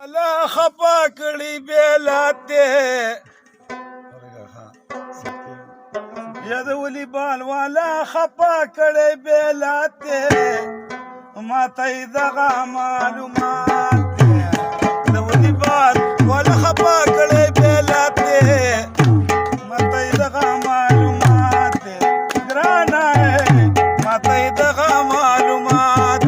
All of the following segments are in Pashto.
الله خپا کړي بیلاته یا د ولی بال والا خپا کړي بیلاته ما ته دغه معلومات د ولی بال والا خپا کړي بیلاته ما ته دغه معلومات ګرانه ما ته دغه معلومات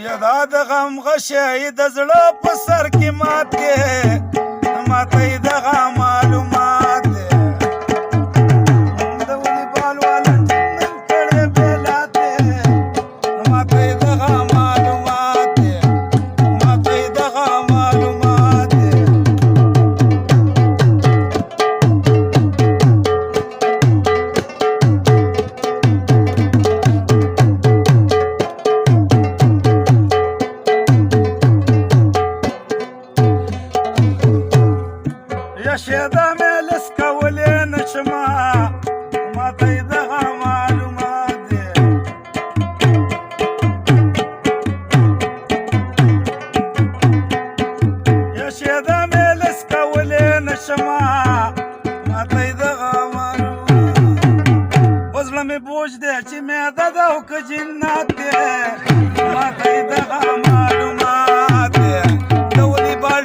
یدا د غم غشی د زړه په سر کې ماته ماته دغه معلومات د ولي بال والا نن کړه بیلاته ماته دغه معلومات ماته دغه معلومات شیدا ملس کولې نشما ما ته دغه معلومات یا شیدا ملس کولې نشما ما ته دغه معلومات وزله مې بوج دی چې مې د او که جنات ما ته دغه معلومات د ولي بال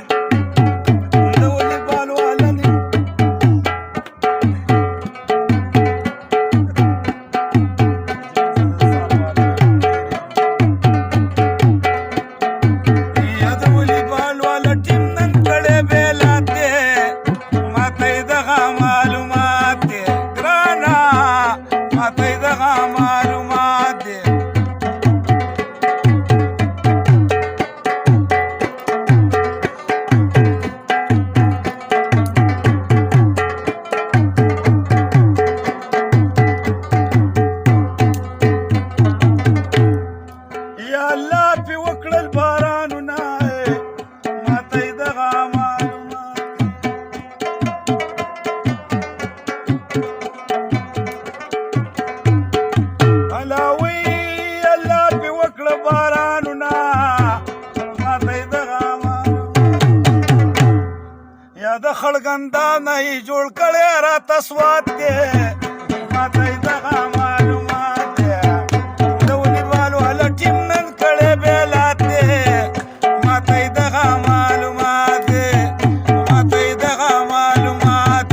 د خړګندا نه جوړ کړي راته سوات کې ما ته دغه معلومات د ولي بال والا ټیم نن کړي بیلاته ما ته دغه معلومات ما ته دغه معلومات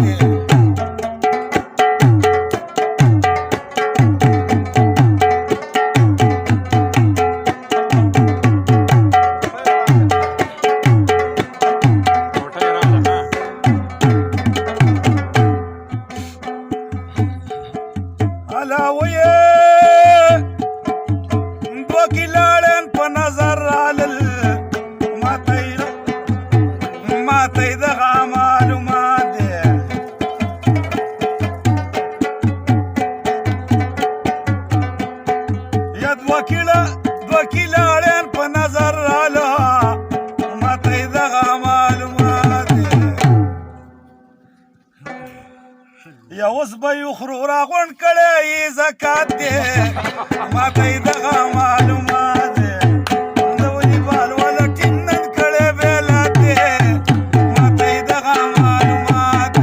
یا اوس به یو خرو راغونډ کړی زکات دی ما ته دغه معلومات د ولي بال والا ټیم نن کړی بیلاته ما ته دغه معلومات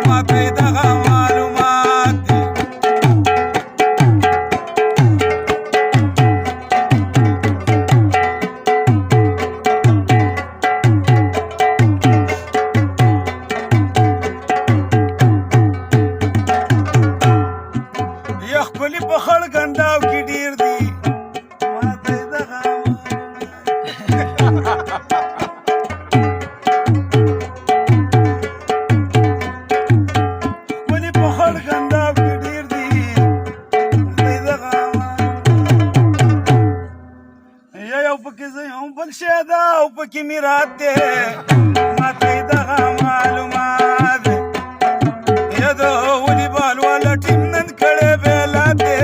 ما ته دغه معلومات خپل په خړ ګند خنداو کې ډیر دي ماته یې دغه ولې په خړ خنداو کې ډیر دي ماته یې دغه یو پکې زه یم بل شی ده او پکې میرات دی ماته یې دغه معلومات دی یا د والیبال والا ټیم نن کړی بیلات دی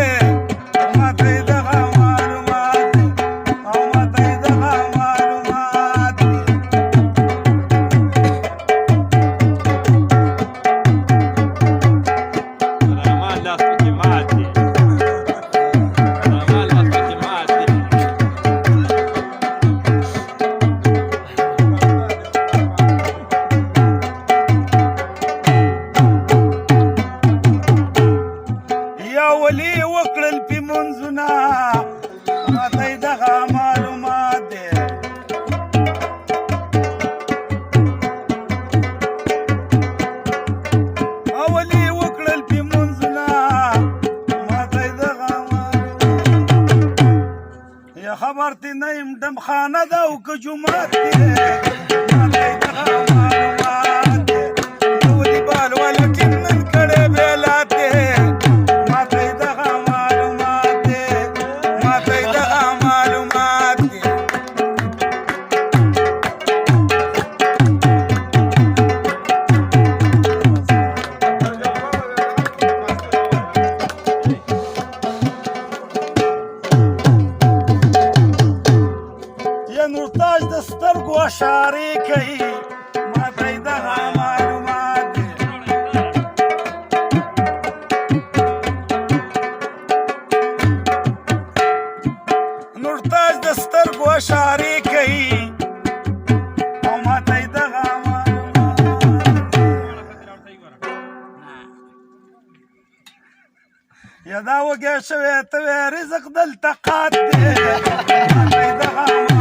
ماته یې دغه معلومات دی او ماته یې دغه معلومات دی رحمان لاس پکې مات دی رحمان لاس پکې مات دی یا ولي وکړل پې منځونه ماته یې دغه معلومات دی او ولي وکړل پې منځونه ماته یې دغه معلومات یا خبر تې نه یم ډمخانه ده او که جومات دی ماته یې دغه معلومات دی د والیبال والا ټیم نن کړی بیلات دی ماته یې دغه معلومات دی ماته یې دغه معلومات دی یا نورتاج د سترګو اشارې کوي ماته یې دغه معلومات دی نورتاج د سترګو اشارې کوي او ماته یې دغه معلومات دی یا دا وږی شوی ته وې رزق دلته قات دی ماته یې دغه